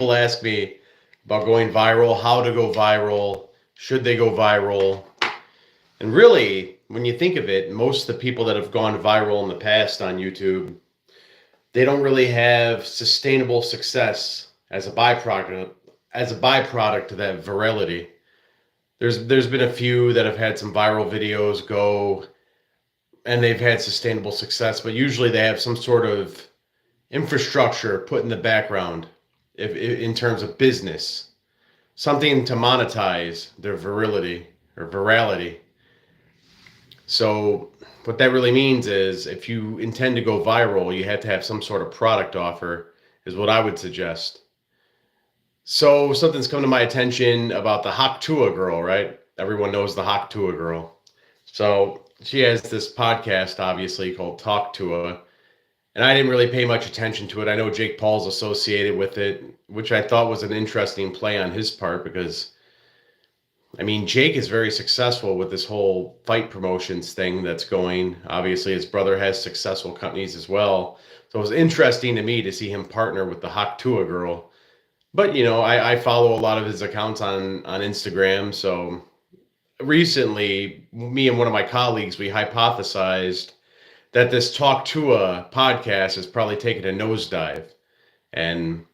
People ask me about going viral, how to go viral, should they go viral? And really, when you think of it, most of the people that have gone viral in the past on YouTube, they don't really have sustainable success as a byproduct of that virality. There's been a few that have had some viral videos go and they've had sustainable success, but usually they have some sort of infrastructure put in the background if in terms of business, something to monetize their virility or virality. So what that really means is if you intend to go viral, you have to have some sort of product offer, is what I would suggest. So something's come to my attention about the Haktua girl, right? Everyone knows the Haktua girl. So she has this podcast, obviously, called Talk to Her, and I didn't really pay much attention to it. I know Jake Paul's associated with it, which I thought was an interesting play on his part because, I mean, Jake is very successful with this whole fight promotions thing that's going. Obviously, his brother has successful companies as well. So it was interesting to me to see him partner with the Haktua girl. But, I follow a lot of his accounts on Instagram. So recently, me and one of my colleagues, we hypothesized that this Talk to a podcast has probably taken a nosedive. And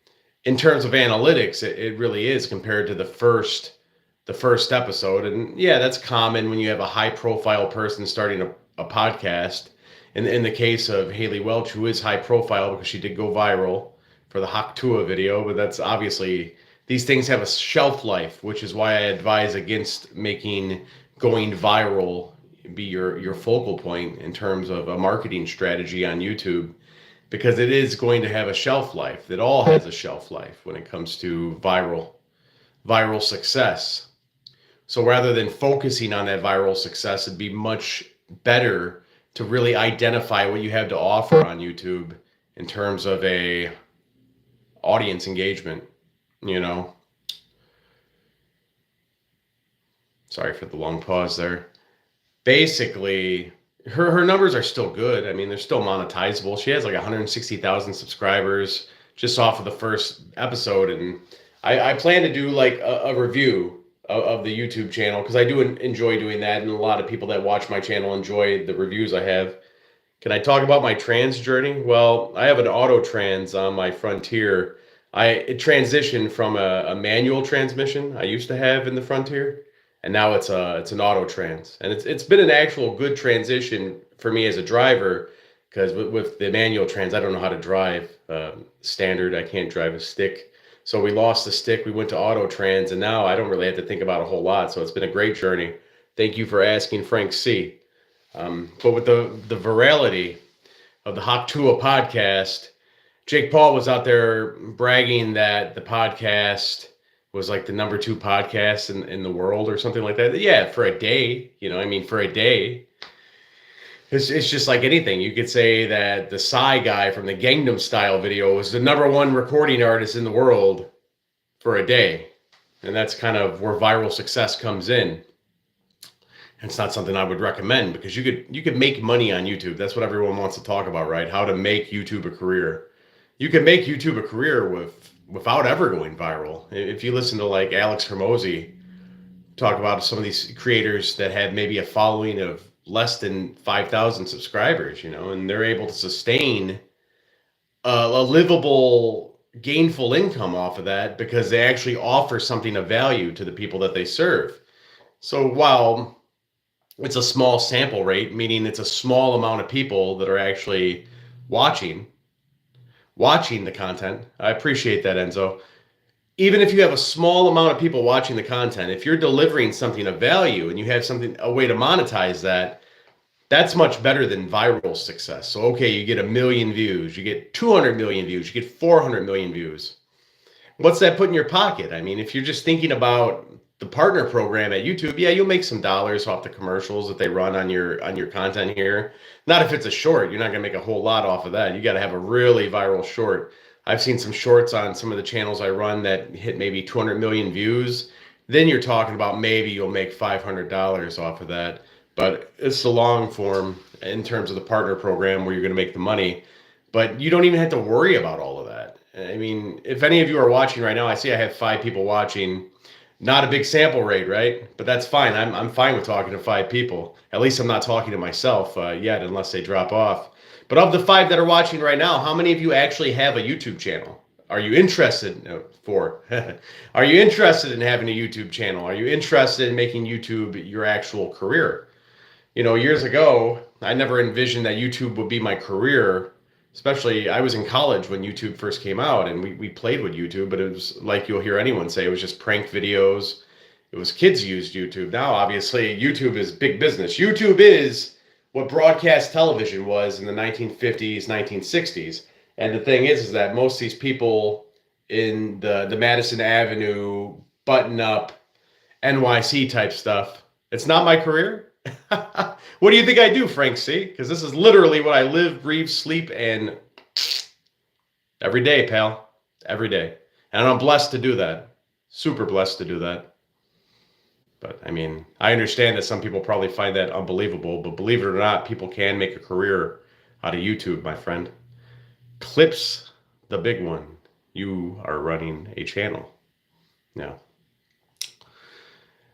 in terms of analytics, it really is compared to the first episode. And yeah, that's common when you have a high profile person starting a podcast. In the case of Haley Welch, who is high profile because she did go viral for the Haktua video, but that's obviously, these things have a shelf life, which is why I advise against making going viral be your focal point in terms of a marketing strategy on YouTube, because it is going to have a shelf life. It all has a shelf life when it comes to viral success. So rather than focusing on that viral success, it'd be much better to really identify what you have to offer on YouTube in terms of a audience engagement, you know. Sorry for the long pause there. Basically, her numbers are still good. I mean, they're still monetizable. She has like 160,000 subscribers just off of the first episode, and I plan to do like a review of the YouTube channel because I do enjoy doing that, and a lot of people that watch my channel enjoy the reviews I have. Can I talk about my trans journey? Well, I have an auto trans on my Frontier. It transitioned from a manual transmission I used to have in the Frontier, and now it's an auto trans, and it's been an actual good transition for me as a driver because with the manual trans I don't know how to drive standard. I can't drive a stick, so we lost the stick. We went to auto trans, and now I don't really have to think about a whole lot. So it's been a great journey. Thank you for asking, Frank C. But with the virality of the Haktua podcast, Jake Paul was out there bragging that the podcast was like the number 2 podcast in the world or something like that. Yeah, for a day, for a day. It's just like anything. You could say that the Psy guy from the Gangnam Style video was the number 1 recording artist in the world for a day. And that's kind of where viral success comes in. It's not something I would recommend because you could make money on YouTube. That's what everyone wants to talk about, right? How to make YouTube a career. You can make YouTube a career without ever going viral. If you listen to like Alex Hormozy talk about some of these creators that had maybe a following of less than 5,000 subscribers, and they're able to sustain a livable, gainful income off of that because they actually offer something of value to the people that they serve. So while it's a small sample rate, meaning it's a small amount of people that are actually watching the content. I appreciate that, Enzo. Even if you have a small amount of people watching the content, if you're delivering something of value and you have a way to monetize that, that's much better than viral success. So, okay, you get 1 million views, you get 200 million views, you get 400 million views. What's that put in your pocket? I mean, if you're just thinking about the partner program at YouTube, yeah, you'll make some dollars off the commercials that they run on your content here. Not if it's a short. You're not going to make a whole lot off of that. You got to have a really viral short. I've seen some shorts on some of the channels I run that hit maybe 200 million views. Then you're talking about maybe you'll make $500 off of that. But it's the long form in terms of the partner program where you're going to make the money. But you don't even have to worry about all of that. I mean, if any of you are watching right now, I see I have 5 people watching. Not a big sample rate, right? But that's fine. I'm fine with talking to 5 people. At least I'm not talking to myself yet, unless they drop off. But of the 5 that are watching right now, how many of you actually have a YouTube channel? Are you interested? No, 4. Are you interested in having a YouTube channel? Are you interested in making YouTube your actual career? You know, years ago, I never envisioned that YouTube would be my career. Especially, I was in college when YouTube first came out, and we played with YouTube, but it was like you'll hear anyone say, it was just prank videos. It was kids used YouTube. Now, obviously, YouTube is big business. YouTube is what broadcast television was in the 1950s, 1960s. And the thing is that most of these people in the Madison Avenue, button up, NYC type stuff, it's not my career. What do you think I do, Frank C? Because this is literally what I live, breathe, sleep, and every day, pal. Every day. And I'm blessed to do that. Super blessed to do that. But I mean, I understand that some people probably find that unbelievable, but believe it or not, people can make a career out of YouTube, my friend. Clips, the big one. You are running a channel. Now,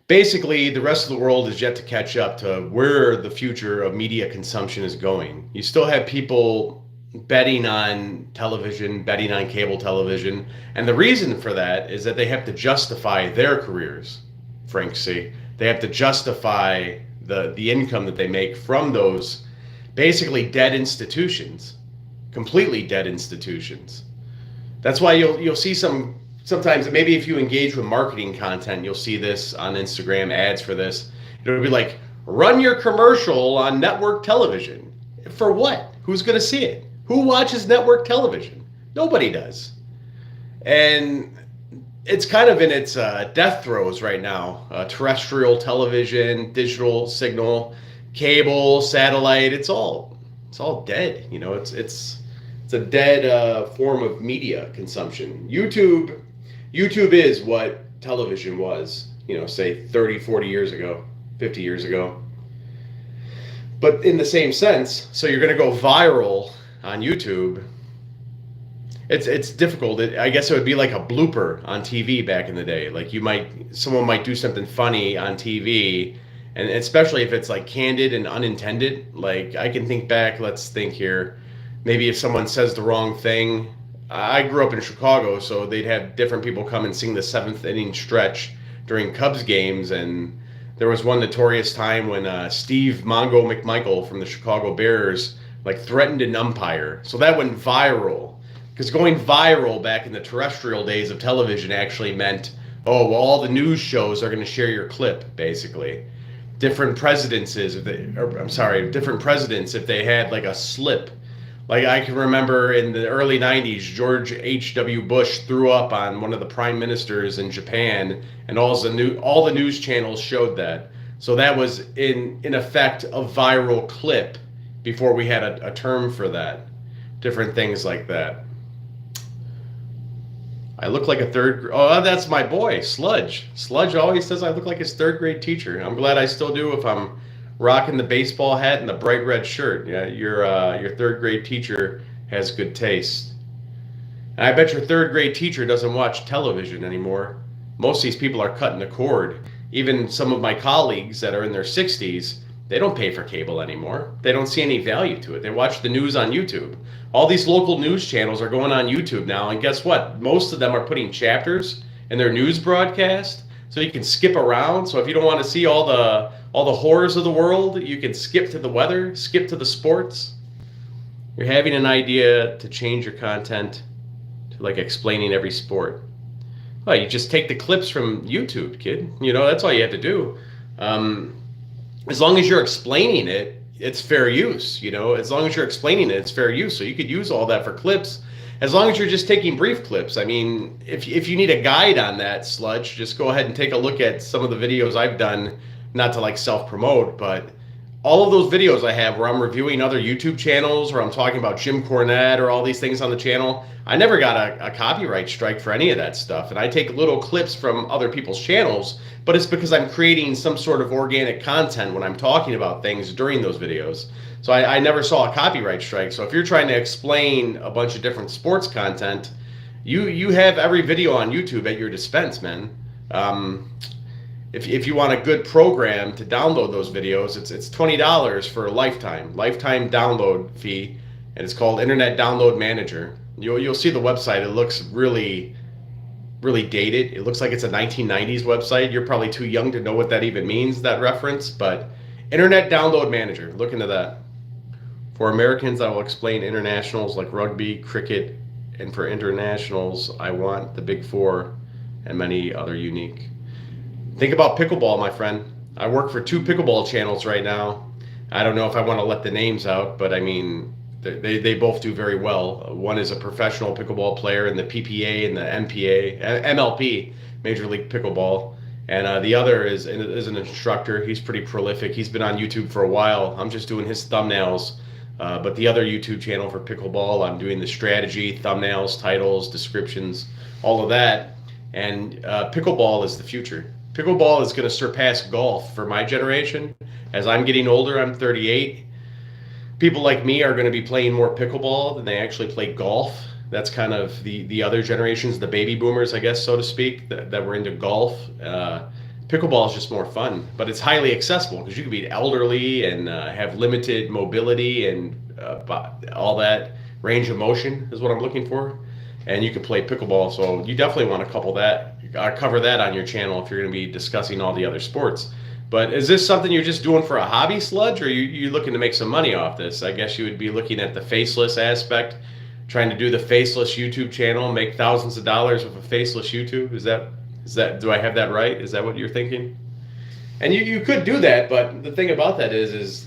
basically, the rest of the world is yet to catch up to where the future of media consumption is going. You still have people betting on television, betting on cable television, and the reason for that is that they have to justify their careers, Frank C. They have to justify the income that they make from those basically dead institutions, completely dead institutions. That's why you'll see sometimes, maybe if you engage with marketing content, you'll see this on Instagram, ads for this. It'll be like, run your commercial on network television. For what? Who's going to see it? Who watches network television? Nobody does. And it's kind of in its death throes right now. Terrestrial television, digital signal, cable, satellite, it's all dead. You know, it's a dead form of media consumption. YouTube is what television was, you know, say 30, 40 years ago, 50 years ago. But in the same sense, so you're going to go viral on YouTube. It's difficult. I guess it would be like a blooper on TV back in the day. Like someone might do something funny on TV, and especially if it's like candid and unintended. Like I can think back, let's think here. Maybe if someone says the wrong thing. I grew up in Chicago, so they'd have different people come and sing the 7th inning stretch during Cubs games. And there was one notorious time when Steve Mongo McMichael from the Chicago Bears like threatened an umpire. So that went viral. Because going viral back in the terrestrial days of television actually meant, oh, well, all the news shows are going to share your clip, basically. Different presidents, if they had like a slip. Like I can remember in the early 90s, George H.W. Bush threw up on one of the prime ministers in Japan, and all the news channels showed that. So that was in effect a viral clip before we had a term for that. Different things like that. I look like that's my boy, Sludge. Sludge always says I look like his 3rd grade teacher. I'm glad I still do if I'm rocking the baseball hat and the bright red shirt. Yeah, your 3rd grade teacher has good taste. And I bet your 3rd grade teacher doesn't watch television anymore. Most of these people are cutting the cord. Even some of my colleagues that are in their 60s, they don't pay for cable anymore. They don't see any value to it. They watch the news on YouTube. All these local news channels are going on YouTube now, and guess what? Most of them are putting chapters in their news broadcast, so you can skip around. So if you don't want to see all the horrors of the world, you can skip to the weather, skip to the sports. You're having an idea to change your content to like explaining every sport. Well, you just take the clips from YouTube, kid. You know, that's all you have to do. As long as you're explaining it, it's fair use. You know, as long as you're explaining it, it's fair use. So you could use all that for clips, as long as you're just taking brief clips. I mean, if you need a guide on that, Sludge, just go ahead and take a look at some of the videos I've done, not to like self-promote, but all of those videos I have where I'm reviewing other YouTube channels, where I'm talking about Jim Cornette or all these things on the channel, I never got a copyright strike for any of that stuff. And I take little clips from other people's channels, but it's because I'm creating some sort of organic content when I'm talking about things during those videos. So I never saw a copyright strike. So if you're trying to explain a bunch of different sports content, You have every video on YouTube at your dispense, man. Um, if you want a good program to download those videos, it's $20 for a lifetime download fee, and it's called Internet Download Manager. You'll see the website. It looks really dated. It looks like it's a 1990s website. You're probably too young to know what that even means, that reference, but Internet Download Manager. Look into that. For Americans, I will explain internationals like rugby, cricket, and for internationals, I want the Big Four and many other unique. Think about pickleball, my friend. I work for 2 pickleball channels right now. I don't know if I want to let the names out, but I mean, they both do very well. One is a professional pickleball player in the PPA and the MLP, Major League Pickleball. And the other is an instructor. He's pretty prolific. He's been on YouTube for a while. I'm just doing his thumbnails. But the other YouTube channel for pickleball, I'm doing the strategy, thumbnails, titles, descriptions, all of that. And pickleball is the future. Pickleball is going to surpass golf for my generation. As I'm getting older, I'm 38. People like me are going to be playing more pickleball than they actually play golf. That's kind of the other generations, the baby boomers, I guess, so to speak, that were into golf. Pickleball is just more fun, but it's highly accessible because you can be elderly and have limited mobility and all that range of motion is what I'm looking for. And you can play pickleball, so you definitely want to cover that on your channel if you're going to be discussing all the other sports. But is this something you're just doing for a hobby, Sludge, or you looking to make some money off this? I guess you would be looking at the faceless aspect, trying to do the faceless YouTube channel, make thousands of dollars with a faceless YouTube. Is that do I have that right? Is that what you're thinking? And you could do that, but the thing about that is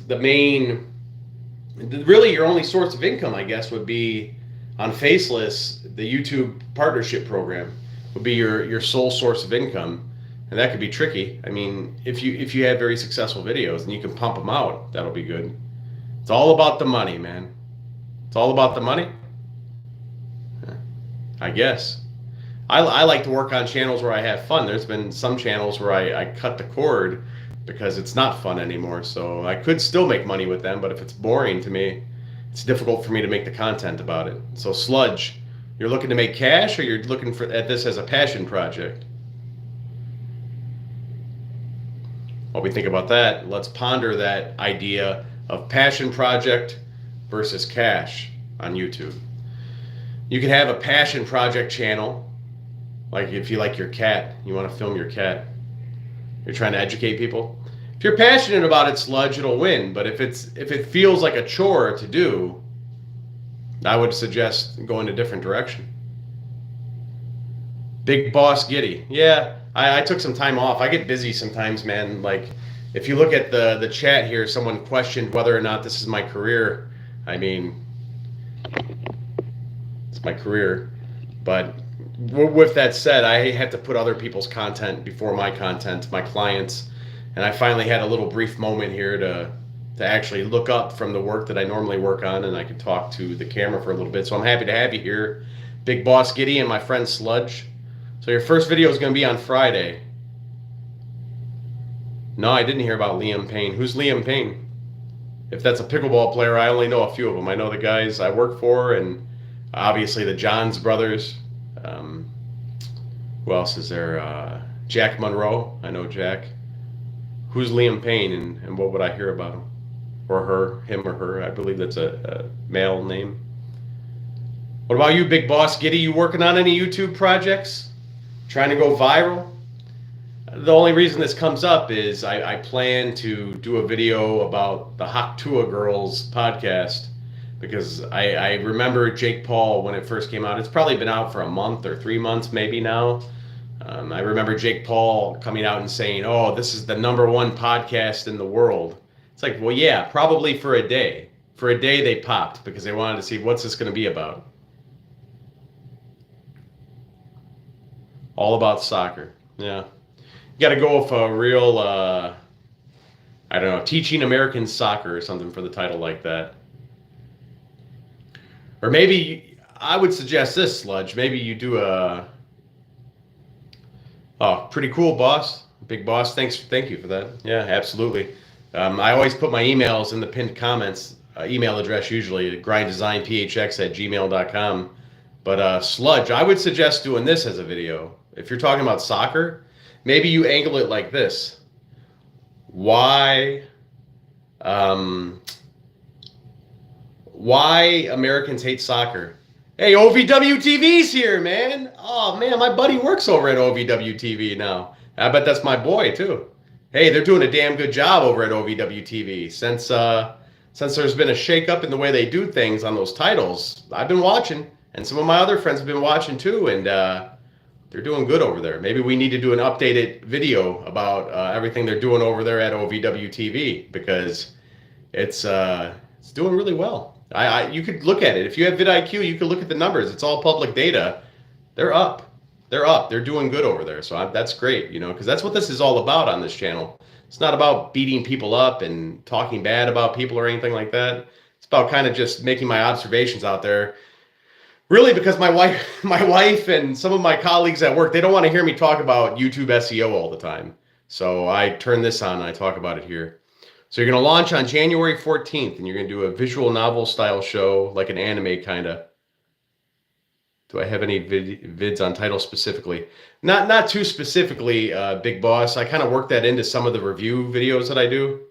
really your only source of income, I guess, would be on faceless. The YouTube partnership program would be your sole source of income. And that could be tricky. I mean, if you have very successful videos and you can pump them out, that'll be good. It's all about the money, man. It's all about the money. I guess. I like to work on channels where I have fun. There's been some channels where I cut the cord because it's not fun anymore. So I could still make money with them, but if it's boring to me, it's difficult for me to make the content about it. So Sludge, you're looking to make cash, or you're looking at this as a passion project? While we think about that, let's ponder that idea of passion project versus cash on YouTube. You can have a passion project channel, like if you like your cat, you want to film your cat, you're trying to educate people. If you're passionate about it, Sludge, it'll win. But if it feels like a chore to do, I would suggest going a different direction. Big Boss Giddy, yeah. I took some time off. I get busy sometimes, man. Like, if you look at the chat here, someone questioned whether or not this is my career. I mean, it's my career. But with that said, I have to put other people's content before my content, my clients. And I finally had a little brief moment here to actually look up from the work that I normally work on, and I could talk to the camera for a little bit. So I'm happy to have you here, Big Boss Giddy and my friend Sludge. So your first video is going to be on Friday. No, I didn't hear about Liam Payne. Who's Liam Payne? If that's a pickleball player, I only know a few of them. I know the guys I work for, and obviously the Johns brothers. Who else is there? Jack Monroe. I know Jack. Who's Liam Payne, and what would I hear about him? Or her, him or her. I believe that's a male name. What about you, Big Boss Giddy? You working on any YouTube projects? Trying to go viral? The only reason this comes up is I plan to do a video about the Haktua Girls podcast, because I remember Jake Paul when it first came out. It's probably been out for a month or 3 months maybe now. I remember Jake Paul coming out and saying, "Oh, this is the #1 podcast in the world." It's like, well, yeah, probably for a day. For a day they popped because they wanted to see what's this going to be about. All about soccer. Yeah. You got to go with a real, I don't know, Teaching Americans Soccer or something for the title like that. Or maybe, I would suggest this, Sludge. Maybe you do a, oh, pretty cool, boss. Big Boss, thank you for that. Yeah, absolutely. I always put my emails in the pinned comments, email address usually, grinddesignphx@gmail.com. But Sludge, I would suggest doing this as a video. If you're talking about soccer, maybe you angle it like this. Why why Americans hate soccer. Hey, OVW TV's here, man. Oh man, my buddy works over at OVW TV now. I bet that's my boy too. Hey, they're doing a damn good job over at OVW TV. Since there's been a shakeup in the way they do things on those titles, I've been watching, and some of my other friends have been watching too, and they're doing good over there. Maybe we need to do an updated video about everything they're doing over there at OVW TV, because it's doing really well. You could look at it. If you have vidIQ, you could look at the numbers. It's all public data. They're up. They're up. They're doing good over there. So that's great, because that's what this is all about on this channel. It's not about beating people up and talking bad about people or anything like that. It's about kind of just making my observations out there. Really, because my wife and some of my colleagues at work, they don't want to hear me talk about YouTube SEO all the time. So I turn this on and I talk about it here. So you're going to launch on January 14th, and you're going to do a visual novel style show, like an anime kind of. Do I have any vids on title specifically? Not too specifically, Big Boss. I kind of work that into some of the review videos that I do.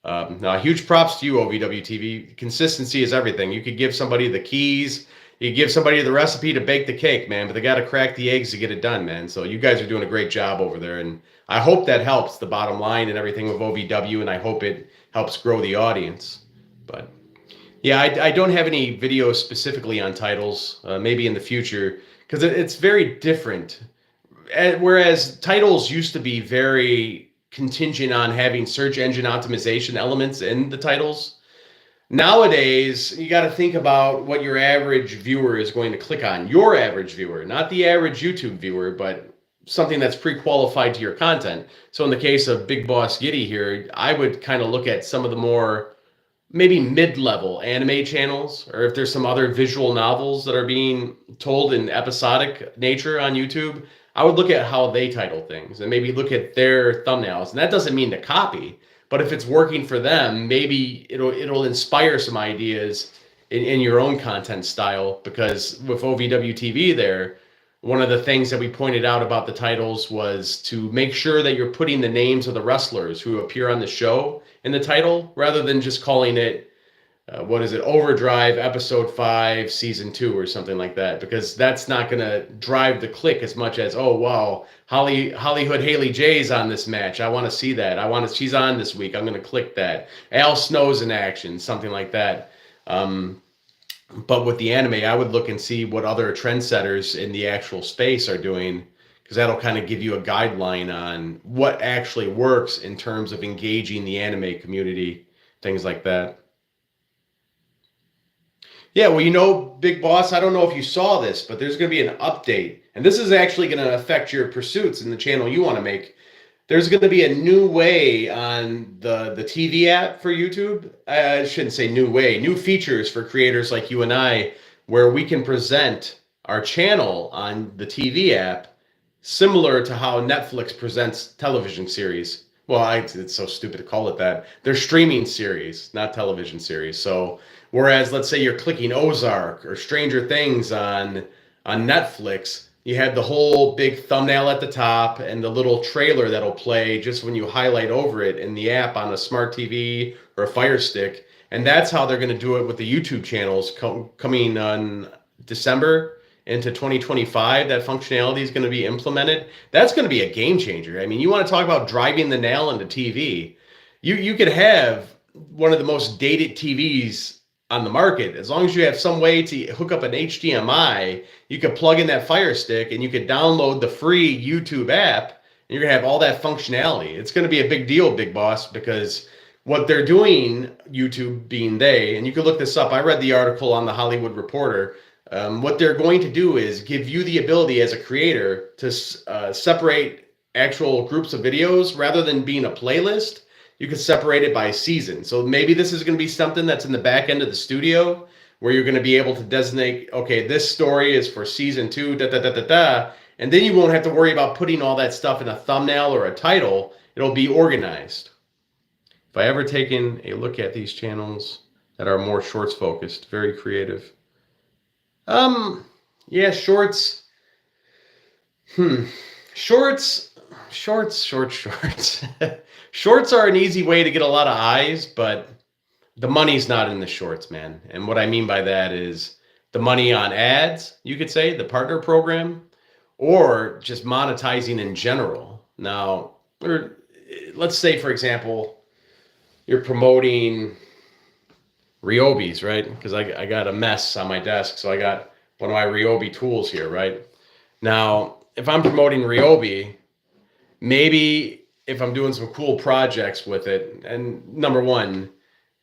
Now, huge props to you, OVW TV. Consistency is everything. You could give somebody the keys. You could give somebody the recipe to bake the cake, man, but they got to crack the eggs to get it done, man. So you guys are doing a great job over there, and I hope that helps the bottom line and everything with OVW, and I hope it helps grow the audience. But yeah, I don't have any videos specifically on titles, maybe in the future, because it's very different. Whereas titles used to be very contingent on having search engine optimization elements in the titles. Nowadays, you got to think about what your average viewer is going to click on. Your average viewer, not the average YouTube viewer, but something that's pre-qualified to your content. So in the case of Big Boss Giddy here, I would kind of look at some of the more maybe mid-level anime channels, or if there's some other visual novels that are being told in episodic nature on YouTube, I would look at how they title things and maybe look at their thumbnails. And that doesn't mean to copy, but if it's working for them, maybe it'll inspire some ideas in your own content style. Because with OVW TV there, one of the things that we pointed out about the titles was to make sure that you're putting the names of the wrestlers who appear on the show in the title, rather than just calling it, Overdrive Episode 5, Season 2 or something like that, because that's not going to drive the click as much as, oh, wow, Hollywood Haley J's on this match. I want to see that. She's on this week. I'm going to click that. Al Snow's in action, something like that. But with the anime, I would look and see what other trendsetters in the actual space are doing, because that'll kind of give you a guideline on what actually works in terms of engaging the anime community, things like that. Yeah, well, Big Boss, I don't know if you saw this, but there's going to be an update. And this is actually going to affect your pursuits in the channel you want to make. There's going to be a new way on the TV app for YouTube. I shouldn't say new way, new features for creators like you and I, where we can present our channel on the TV app similar to how Netflix presents television series. Well, it's so stupid to call it that. They're streaming series, not television series. So whereas, let's say you're clicking Ozark or Stranger Things on Netflix, you have the whole big thumbnail at the top and the little trailer that'll play just when you highlight over it in the app on a smart TV or a Fire Stick. And that's how they're going to do it with the YouTube channels coming on December into 2025. That functionality is going to be implemented. That's going to be a game changer. I mean, you want to talk about driving the nail into TV. You could have one of the most dated TVs on the market. As long as you have some way to hook up an HDMI, you could plug in that Fire Stick and you could download the free YouTube app, and you're gonna have all that functionality. It's gonna be a big deal, Big Boss, because what they're doing, YouTube being they, and you can look this up, I read the article on the Hollywood Reporter. What they're going to do is give you the ability as a creator to separate actual groups of videos rather than being a playlist. You can separate it by season. So maybe this is going to be something that's in the back end of the studio, where you're going to be able to designate, okay, this story is for season 2, and then you won't have to worry about putting all that stuff in a thumbnail or a title. It'll be organized. If I ever taken a look at these channels that are more shorts focused, very creative. Yeah, shorts. Hmm. Shorts, shorts. Shorts are an easy way to get a lot of eyes, but the money's not in the shorts, man. And what I mean by that is the money on ads, you could say, the partner program, or just monetizing in general. Now, or let's say, for example, you're promoting Ryobi's, right? Because I got a mess on my desk, so I got one of my Ryobi tools here, right? Now, if I'm promoting Ryobi, maybe if I'm doing some cool projects with it, and number one,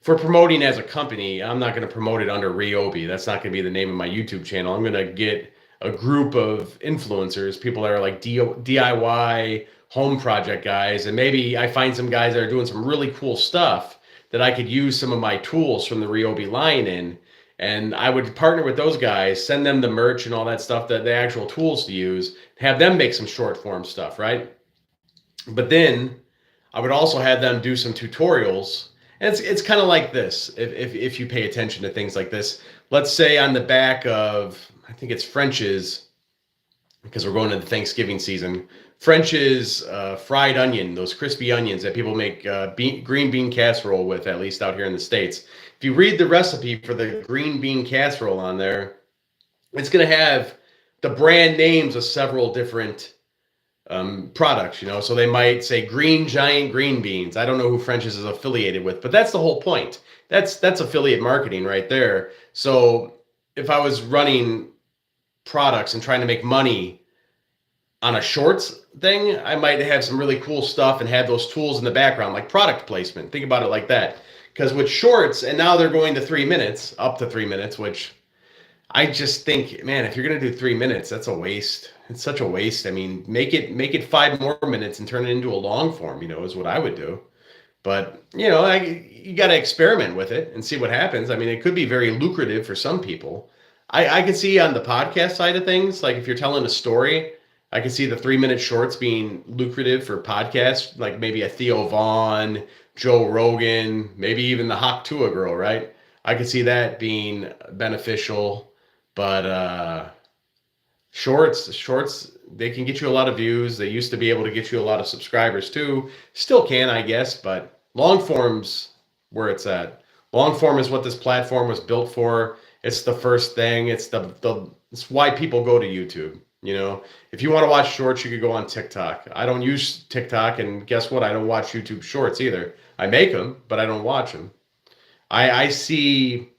for promoting as a company, I'm not going to promote it under Ryobi. That's not going to be the name of my YouTube channel. I'm going to get a group of influencers, people that are like DIY home project guys, and maybe I find some guys that are doing some really cool stuff that I could use some of my tools from the Ryobi line in. And I would partner with those guys, send them the merch and all that stuff, the actual tools to use, have them make some short form stuff, right? But then I would also have them do some tutorials. And it's kind of like this. If you pay attention to things like this, let's say on the back of, I think it's French's, because we're going into Thanksgiving season. French's fried onion, those crispy onions that people make green bean casserole with, at least out here in the States. If you read the recipe for the green bean casserole on there, it's going to have the brand names of several different products, you know. So they might say Green Giant green beans. I don't know who French's is affiliated with, but that's the whole point. That's affiliate marketing right there. So if I was running products and trying to make money on a shorts thing, I might have some really cool stuff and have those tools in the background, like product placement. Think about it like that. Because with shorts, and now they're going to 3 minutes, up to 3 minutes, which I just think, man, if you're gonna do 3 minutes, that's a waste. It's such a waste. I mean, make it 5 more minutes and turn it into a long form, is what I would do. But you got to experiment with it and see what happens. I mean, it could be very lucrative for some people. I could see on the podcast side of things, like if you're telling a story, I could see the 3 minute shorts being lucrative for podcasts, like maybe a Theo Vaughn, Joe Rogan, maybe even the Hawk Tua girl, right? I could see that being beneficial, but shorts, they can get you a lot of views. They used to be able to get you a lot of subscribers too. Still can, I guess, but long form's where it's at. Long form is what this platform was built for. It's the first thing. It's why people go to YouTube. If you want to watch shorts, you could go on TikTok. I don't use TikTok, and guess what? I don't watch YouTube Shorts either. I make them, but I don't watch them. I see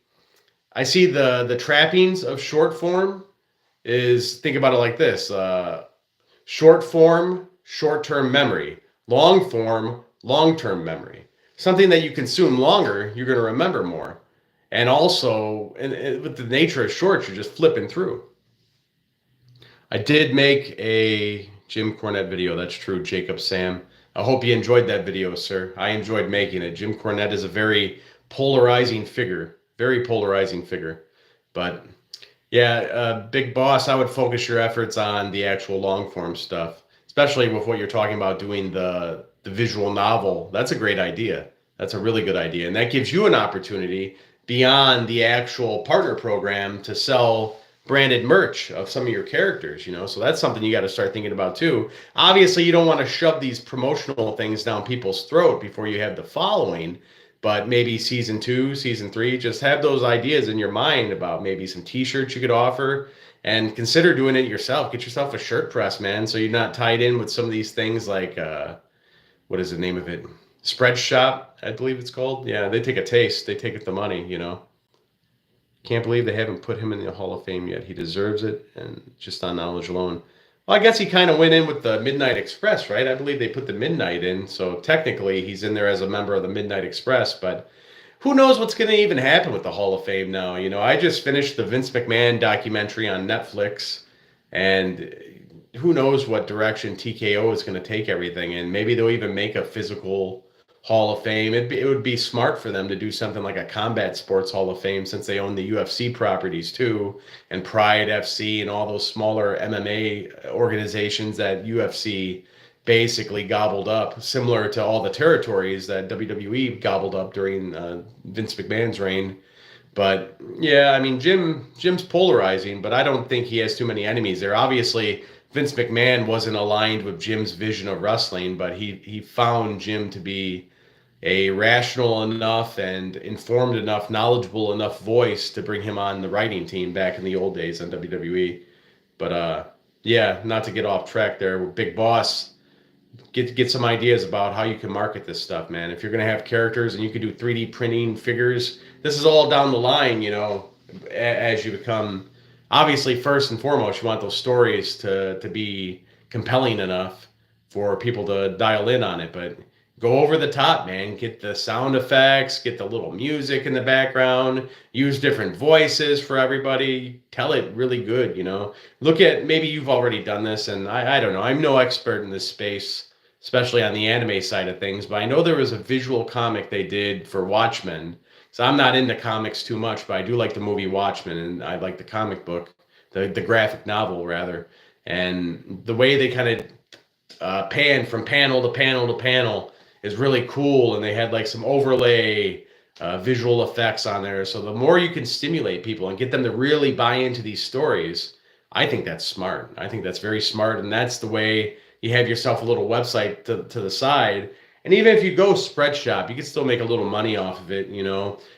the trappings of short form is, think about it like this: short form, short term memory; long form, long term memory. Something that you consume longer, you're going to remember more. And also, and with the nature of shorts, you're just flipping through. I did make a Jim Cornette video. That's true, Jacob Sam. I hope you enjoyed that video, sir. I enjoyed making it. Jim Cornette is a very polarizing figure, very polarizing figure. But yeah, Big Boss, I would focus your efforts on the actual long form stuff, especially with what you're talking about doing the visual novel. That's a great idea. That's a really good idea. And that gives you an opportunity beyond the actual partner program to sell branded merch of some of your characters. So that's something you got to start thinking about too. Obviously, you don't want to shove these promotional things down people's throat before you have the following, but maybe season 2, season 3, just have those ideas in your mind about maybe some t-shirts you could offer, and consider doing it yourself. Get yourself a shirt press, man, so you're not tied in with some of these things like what is the name of it? Spreadshop, I believe it's called. Yeah, they take a taste. They take it the money. Can't believe they haven't put him in the Hall of Fame yet. He deserves it, and just on knowledge alone. Well, I guess he kind of went in with the Midnight Express, right? I believe they put the Midnight in, so technically he's in there as a member of the Midnight Express, but who knows what's going to even happen with the Hall of Fame now? I just finished the Vince McMahon documentary on Netflix, and who knows what direction TKO is going to take everything, and maybe they'll even make a physical Hall of Fame. It would be smart for them to do something like a Combat Sports Hall of Fame, since they own the UFC properties too, and Pride FC and all those smaller MMA organizations that UFC basically gobbled up, similar to all the territories that WWE gobbled up during Vince McMahon's reign. But yeah, I mean, Jim's polarizing, but I don't think he has too many enemies there. Obviously, Vince McMahon wasn't aligned with Jim's vision of wrestling, but he found Jim to be a rational enough and informed enough, knowledgeable enough voice to bring him on the writing team back in the old days on WWE. But yeah, not to get off track there. Big Boss, get some ideas about how you can market this stuff, man. If you're gonna have characters and you could do 3D printing figures, this is all down the line, as you become. Obviously, first and foremost, you want those stories to be compelling enough for people to dial in on it, but go over the top, man. Get the sound effects, get the little music in the background, use different voices for everybody, tell it really good. Look at, maybe you've already done this, and I don't know, I'm no expert in this space, especially on the anime side of things, but I know there was a visual comic they did for Watchmen. So I'm not into comics too much, but I do like the movie Watchmen, and I like the comic book, the graphic novel rather, and the way they kind of pan from panel to panel to panel is really cool, and they had like some overlay visual effects on there. So the more you can stimulate people and get them to really buy into these stories, I think that's smart. I think that's very smart, and that's the way you have yourself a little website to the side. And even if you go Spreadshop, you can still make a little money off of it.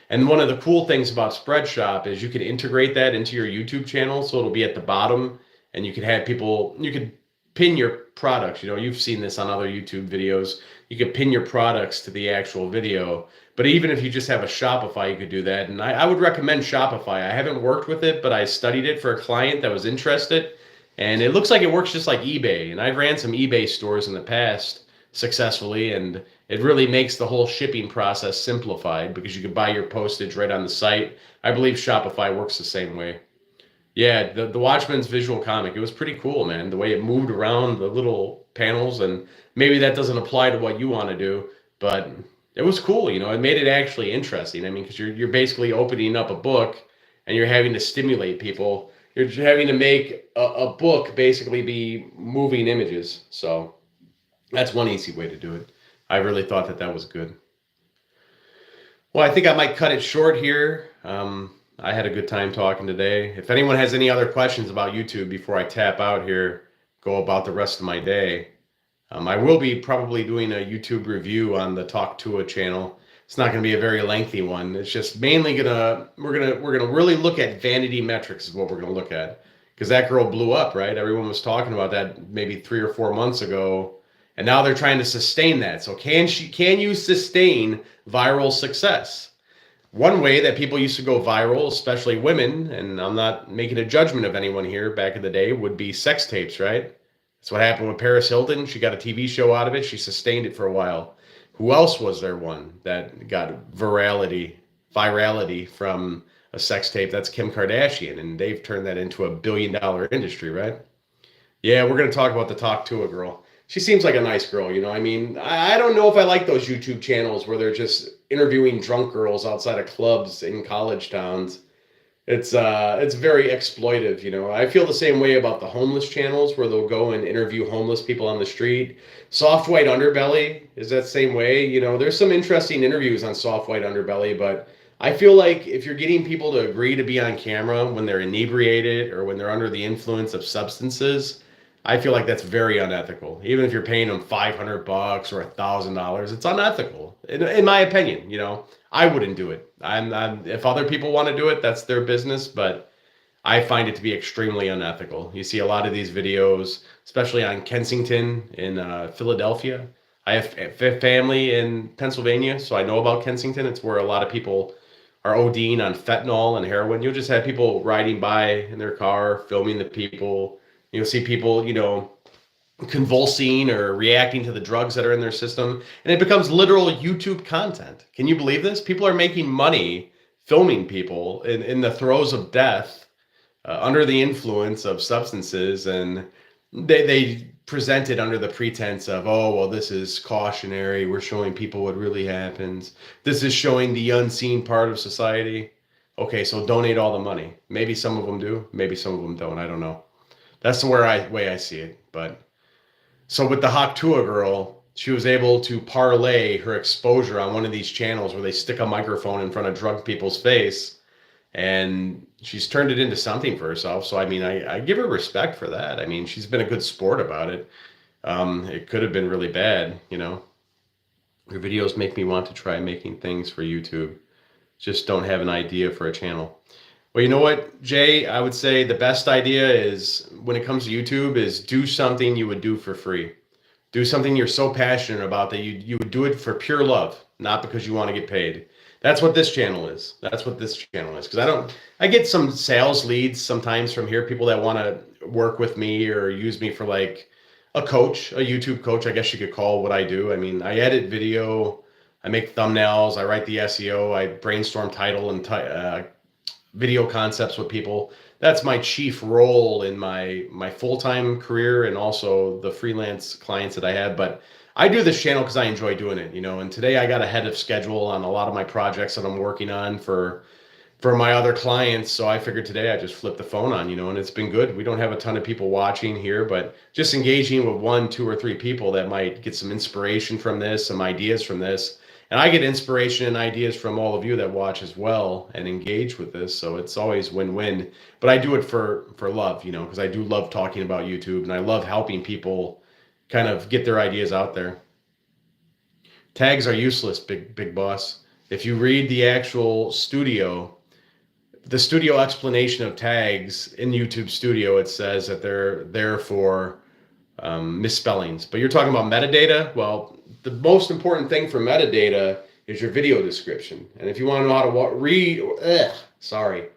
And one of the cool things about Spreadshop is you can integrate that into your YouTube channel, so it'll be at the bottom, and you could have people, you could pin your products. You've seen this on other YouTube videos. You could pin your products to the actual video. But even if you just have a Shopify, you could do that. And I would recommend Shopify. I haven't worked with it, but I studied it for a client that was interested. And it looks like it works just like eBay. And I've ran some eBay stores in the past successfully, and it really makes the whole shipping process simplified because you can buy your postage right on the site. I believe Shopify works the same way. Yeah, the Watchmen's visual comic, it was pretty cool, man. The way it moved around the little panels, and maybe that doesn't apply to what you want to do, but it was cool. It made it actually interesting. I mean, because you're basically opening up a book and you're having to stimulate people. You're having to make a book basically be moving images. So that's one easy way to do it. I really thought that was good. Well, I think I might cut it short here. I had a good time talking today. If anyone has any other questions about YouTube before I tap out here, go about the rest of my day. I will be probably doing a YouTube review on the Talk Tua channel. It's not going to be a very lengthy one. It's just mainly we're gonna really look at vanity metrics is what we're gonna look at, because that girl blew up, right? Everyone was talking about that maybe 3 or 4 months ago, and now they're trying to sustain that. So can you sustain viral success? One way that people used to go viral, especially women, and I'm not making a judgment of anyone here back in the day, would be sex tapes, right? That's what happened with Paris Hilton. She got a TV show out of it. She sustained it for a while. Who else was there one that got virality from a sex tape? That's Kim Kardashian, and they've turned that into a billion-dollar industry, right? Yeah, we're going to talk about the Talk Tua girl. She seems like a nice girl, I mean, I don't know if I like those YouTube channels where they're just interviewing drunk girls outside of clubs in college towns. It's very exploitive. I feel the same way about the homeless channels where they'll go and interview homeless people on the street. Soft White Underbelly is that same way. There's some interesting interviews on Soft White Underbelly, but I feel like if you're getting people to agree to be on camera when they're inebriated or when they're under the influence of substances, I feel like that's very unethical. Even if you're paying them $500 or $1,000, it's unethical, in my opinion. I wouldn't do it. If other people want to do it, that's their business. But I find it to be extremely unethical. You see a lot of these videos, especially on Kensington in Philadelphia. I have family in Pennsylvania, so I know about Kensington. It's where a lot of people are ODing on fentanyl and heroin. You'll just have people riding by in their car, filming the people. You'll see people, convulsing or reacting to the drugs that are in their system, and it becomes literal YouTube content. Can you believe this? People are making money filming people in the throes of death, under the influence of substances, and they present it under the pretense of, oh, well, this is cautionary. We're showing people what really happens. This is showing the unseen part of society. Okay, so donate all the money. Maybe some of them do. Maybe some of them don't. I don't know. That's the way I see it. But so with the Talk Tua girl, she was able to parlay her exposure on one of these channels where they stick a microphone in front of drunk people's face and she's turned it into something for herself. So I mean, I give her respect for that. I mean, she's been a good sport about it. It could have been really bad, you know. Her videos make me want to try making things for YouTube. Just don't have an idea for a channel. Well, you know what, Jay? I would say the best idea is when it comes to YouTube is do something you would do for free. Do something you're so passionate about that you would do it for pure love, not because you want to get paid. That's what this channel is. That's what this channel is. Because I get some sales leads sometimes from here, people that want to work with me or use me for like a coach, a YouTube coach, I guess you could call what I do. I mean, I edit video, I make thumbnails, I write the SEO, I brainstorm title and video concepts with people. That's my chief role in my full-time career and also the freelance clients that I have. But I do this channel because I enjoy doing it, you know. And today I got ahead of schedule on a lot of my projects that I'm working on for my other clients. So I figured today I just flip the phone on, you know, and it's been good. We don't have a ton of people watching here, but just engaging with 1, 2, or 3 people that might get some inspiration from this, some ideas from this. And I get inspiration and ideas from all of you that watch as well and engage with this. So it's always win-win. But I do it for love, you know, because I do love talking about YouTube and I love helping people kind of get their ideas out there. Tags are useless, big boss. If you read the actual the studio explanation of tags in YouTube Studio, it says that they're there for misspellings. But you're talking about metadata. Well, the most important thing for metadata is your video description. And if you want to know how to read, sorry,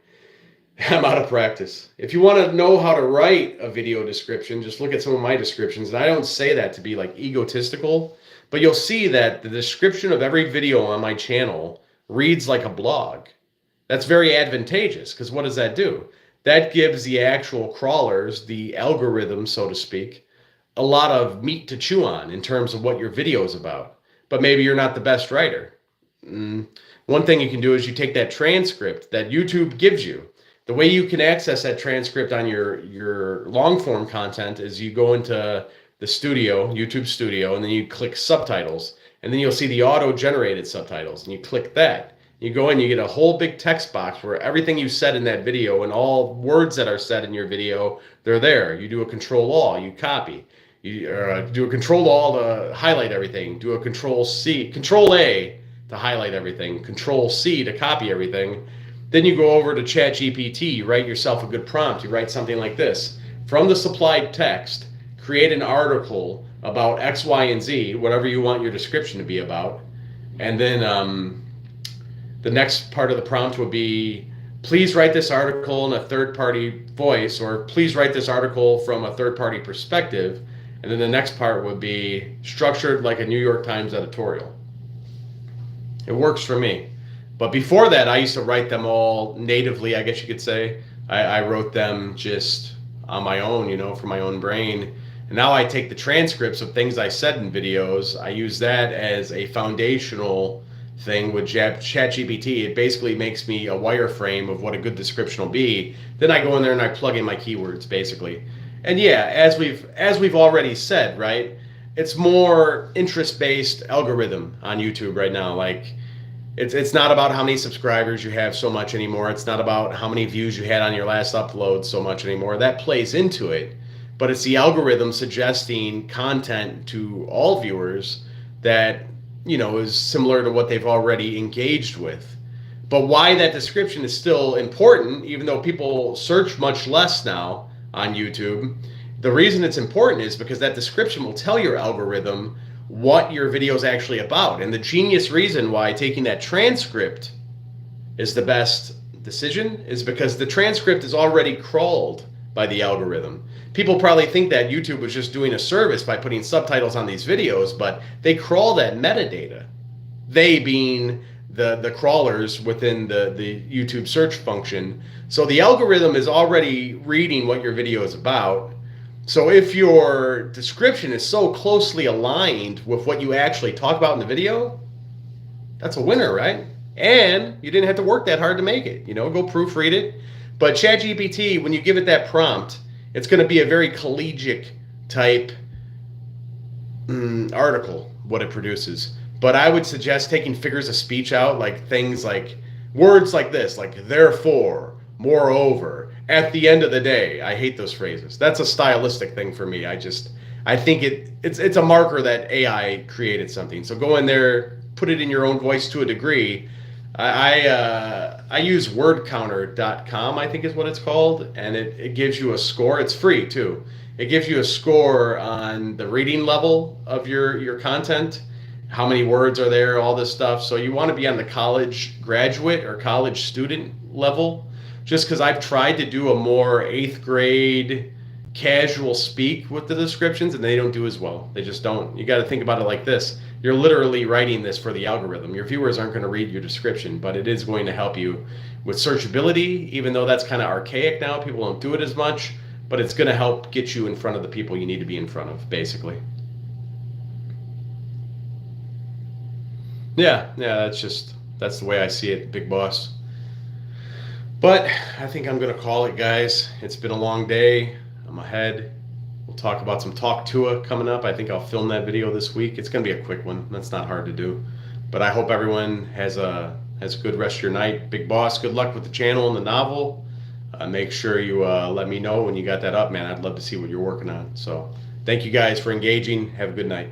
I'm out of practice. If you want to know how to write a video description, just look at some of my descriptions. And I don't say that to be like egotistical, but you'll see that the description of every video on my channel reads like a blog. That's very advantageous because what does that do? That gives the actual crawlers, the algorithm, so to speak, a lot of meat to chew on in terms of what your video is about. But maybe you're not the best writer. One thing you can do is you take that transcript that YouTube gives you. The way you can access that transcript on your long form content is you go into the studio, YouTube Studio, and then you click subtitles. And then you'll see the auto-generated subtitles. And you click that. You go in, you get a whole big text box where everything you said in that video and all words that are said in your video, they're there. You do a Control-All, you copy. You do a Control-All to highlight everyting. Do a Control-C, Control-A to highlight everything. Control-C to copy everything. Then you go over to ChatGPT. You write yourself a good prompt. You write something like this. From the supplied text, create an article about X, Y, and Z, whatever you want your description to be about. And then the next part of the prompt would be, please write this article in a third-party voice, or please write this article from a third-party perspective. And then the next part would be structured like a New York Times editorial. It works for me. But before that, I used to write them all natively, I guess you could say. I wrote them just on my own, you know, from my own brain. And now I take the transcripts of things I said in videos. I use that as a foundational thing with ChatGPT. It basically makes me a wireframe of what a good description will be. Then I go in there and I plug in my keywords, basically. And yeah, as we've already said, right? It's more interest-based algorithm on YouTube right now. Like, it's not about how many subscribers you have so much anymore. It's not about how many views you had on your last upload so much anymore. That plays into it. But it's the algorithm suggesting content to all viewers that, you know, is similar to what they've already engaged with. But why that description is still important, even though people search much less now on YouTube, the reason it's important is because that description will tell your algorithm what your video is actually about. And the genius reason why taking that transcript is the best decision is because the transcript is already crawled by the algorithm. People probably think that YouTube was just doing a service by putting subtitles on these videos, but they crawl that metadata. They being the crawlers within the YouTube search function. So the algorithm is already reading what your video is about. So if your description is so closely aligned with what you actually talk about in the video, that's a winner, right? And you didn't have to work that hard to make it. You know, go proofread it. But ChatGPT, when you give it that prompt, it's going to be a very collegiate type article, what it produces. But I would suggest taking figures of speech out, like things like Words like this, like therefore, moreover, at the end of the day. I hate those phrases. That's a stylistic thing for me. I think it's a marker that AI created something. So go in there, put it in your own voice to a degree. I use wordcounter.com, I think is what it's called, and it gives you a score. It's free too. It gives you a score on the reading level of your content, how many words are there, all this stuff. So you want to be on the college graduate or college student level, just because I've tried to do a more eighth grade casual speak with the descriptions and they don't do as well. They just don't. You got to think about it like this. You're literally writing this for the algorithm. Your viewers aren't going to read your description, but it is going to help you with searchability, even though that's kind of archaic now. People don't do it as much, but it's going to help get you in front of the people you need to be in front of, basically. Yeah, that's the way I see it, Big Boss. But I think I'm going to call it, guys. It's been a long day. I'm ahead. We'll talk about some Talk Tua coming up. I think I'll film that video this week. It's going to be a quick one. That's not hard to do. But I hope everyone has a good rest of your night. Big Boss, good luck with the channel and the novel. Make sure you let me know when you got that up, man. I'd love to see what you're working on. So thank you guys for engaging. Have a good night.